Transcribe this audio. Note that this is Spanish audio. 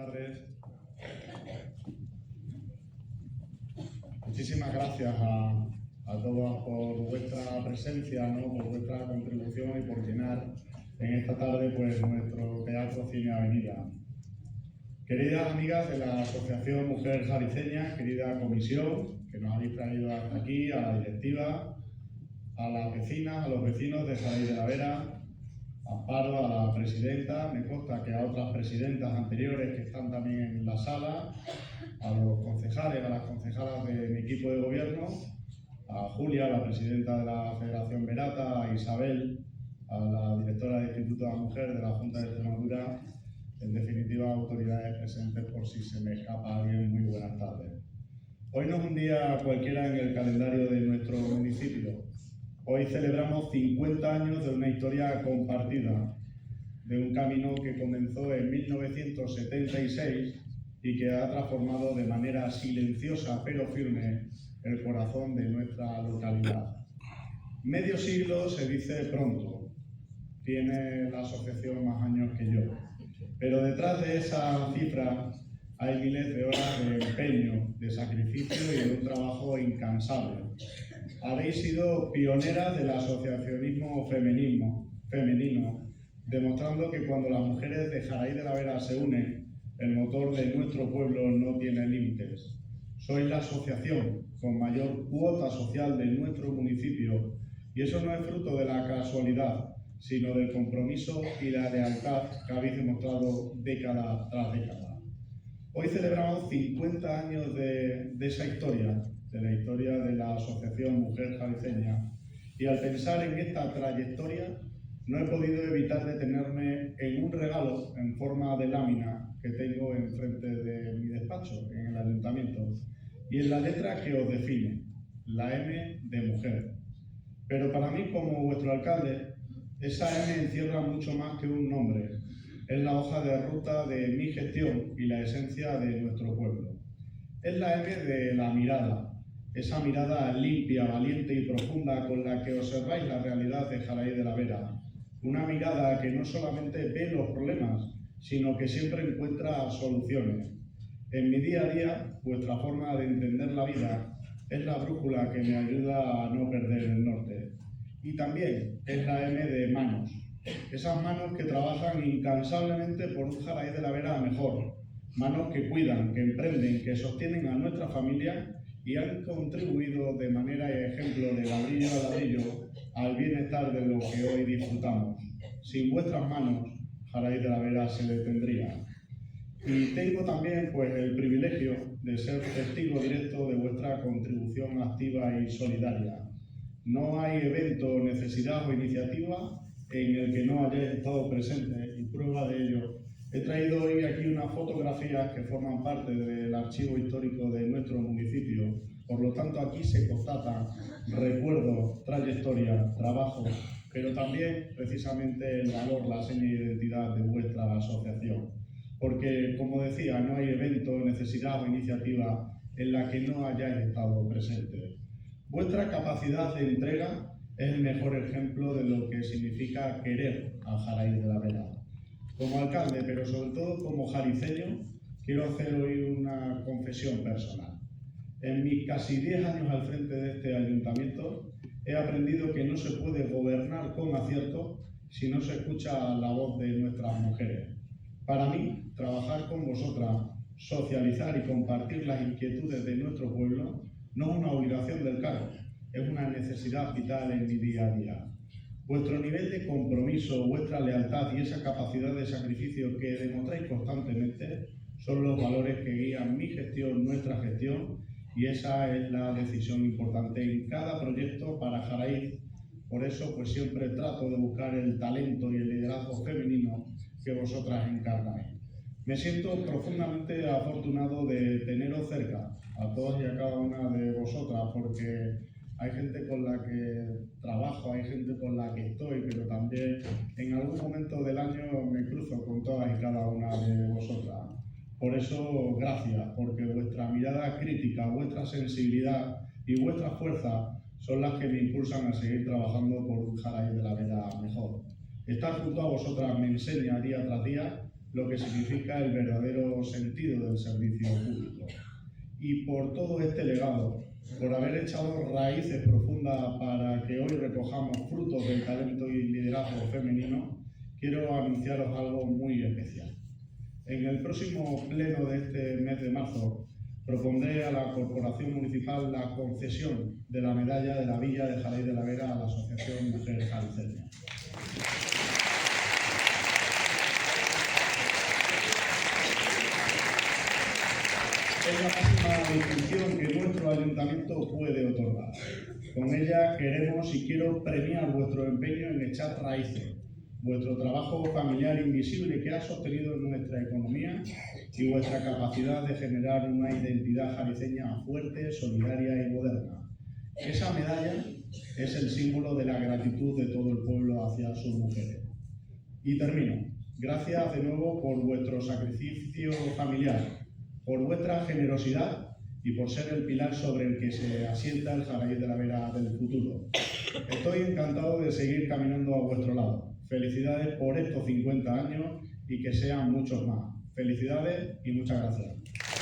tardes. Muchísimas gracias a todos por vuestra presencia, ¿no? Por vuestra contribución y por llenar en esta tarde pues, nuestro Teatro Cine Avenida. Queridas amigas de la Asociación Mujer Jariceña, querida comisión que nos habéis traído hasta aquí, a la directiva, a las vecinas, a los vecinos de Jaraíz de la Vera, a Amparo, a la presidenta, me consta que a otras presidentas anteriores que están también en la sala, a los concejales, a las concejalas de mi equipo de gobierno, a Julia, la presidenta de la Federación Verata, a Isabel, a la directora del Instituto de la Mujer de la Junta de Extremadura, en definitiva, autoridades presentes por si se me escapa alguien, muy buenas tardes. Hoy no es un día cualquiera en el calendario de nuestro municipio. Hoy celebramos 50 años de una historia compartida, de un camino que comenzó en 1976 y que ha transformado de manera silenciosa pero firme el corazón de nuestra localidad. Medio siglo se dice pronto, tiene la asociación más años que yo, pero detrás de esa cifra hay miles de horas de empeño, de sacrificio y de un trabajo incansable. Habéis sido pioneras del asociacionismo femenino, demostrando que cuando las mujeres de Jaraíz de la Vera se unen, el motor de nuestro pueblo no tiene límites. Sois la asociación con mayor cuota social de nuestro municipio y eso no es fruto de la casualidad, sino del compromiso y la lealtad que habéis demostrado década tras década. Hoy celebramos 50 años de esa historia, de la historia de la Asociación Mujer Jariceña, y al pensar en esta trayectoria no he podido evitar detenerme en un regalo en forma de lámina que tengo enfrente de mi despacho, en el ayuntamiento, y en la letra que os define, la M de mujer. Pero para mí, como vuestro alcalde, esa M encierra mucho más que un nombre. Es la hoja de ruta de mi gestión y la esencia de nuestro pueblo. Es la M de la mirada, esa mirada limpia, valiente y profunda con la que observáis la realidad de Jaraíz de la Vera. Una mirada que no solamente ve los problemas, sino que siempre encuentra soluciones. En mi día a día, vuestra forma de entender la vida es la brújula que me ayuda a no perder el norte. Y también es la M de manos. Esas manos que trabajan incansablemente por un Jaraíz de la Vera mejor. Manos que cuidan, que emprenden, que sostienen a nuestra familia y han contribuido de manera y ejemplo de ladrillo a ladrillo al bienestar de lo que hoy disfrutamos. Sin vuestras manos, Jaraíz de la Vera se detendría. Y tengo también pues, el privilegio de ser testigo directo de vuestra contribución activa y solidaria. No hay evento, necesidad o iniciativa en el que no hayáis estado presentes, y prueba de ello. He traído hoy aquí unas fotografías que forman parte del archivo histórico de nuestro municipio. Por lo tanto, aquí se constatan recuerdos, trayectoria, trabajo, pero también precisamente el valor, la seña de identidad de vuestra asociación. Porque, como decía, no hay evento, necesidad o iniciativa en la que no hayáis estado presentes. Vuestra capacidad de entrega es el mejor ejemplo de lo que significa querer a Jaraíz de la Vera. Como alcalde, pero sobre todo como jariceño, quiero hacer hoy una confesión personal. En mis casi 10 años al frente de este ayuntamiento, he aprendido que no se puede gobernar con acierto si no se escucha la voz de nuestras mujeres. Para mí, trabajar con vosotras, socializar y compartir las inquietudes de nuestro pueblo no es una obligación del cargo, es una necesidad vital en mi día a día. Vuestro nivel de compromiso, vuestra lealtad y esa capacidad de sacrificio que demostráis constantemente son los valores que guían mi gestión, nuestra gestión, y esa es la decisión importante en cada proyecto para Jaraíz. Por eso pues siempre trato de buscar el talento y el liderazgo femenino que vosotras encarnáis. Me siento profundamente afortunado de teneros cerca, a todas y a cada una de vosotras, porque hay gente con la que trabajo, hay gente con la que estoy, pero también en algún momento del año me cruzo con todas y cada una de vosotras. Por eso, gracias, porque vuestra mirada crítica, vuestra sensibilidad y vuestra fuerza son las que me impulsan a seguir trabajando por un Jaraíz de la Vera mejor. Estar junto a vosotras me enseña día tras día lo que significa el verdadero sentido del servicio público. Y por todo este legado, por haber echado raíces profundas para que hoy recojamos frutos del talento y liderazgo femenino, quiero anunciaros algo muy especial. En el próximo pleno de este mes de marzo, propondré a la Corporación Municipal la concesión de la medalla de la Villa de Jaraíz de la Vera a la Asociación Mujer Jalisceña. Es la máxima distinción que nuestro ayuntamiento puede otorgar. Con ella queremos y quiero premiar vuestro empeño en echar raíces, vuestro trabajo familiar invisible que ha sostenido nuestra economía y vuestra capacidad de generar una identidad jalisceña fuerte, solidaria y moderna. Esa medalla es el símbolo de la gratitud de todo el pueblo hacia sus mujeres. Y termino. Gracias de nuevo por vuestro sacrificio familiar, por vuestra generosidad y por ser el pilar sobre el que se asienta el Jaraíz de la Vera del futuro. Estoy encantado de seguir caminando a vuestro lado. Felicidades por estos 50 años y que sean muchos más. Felicidades y muchas gracias.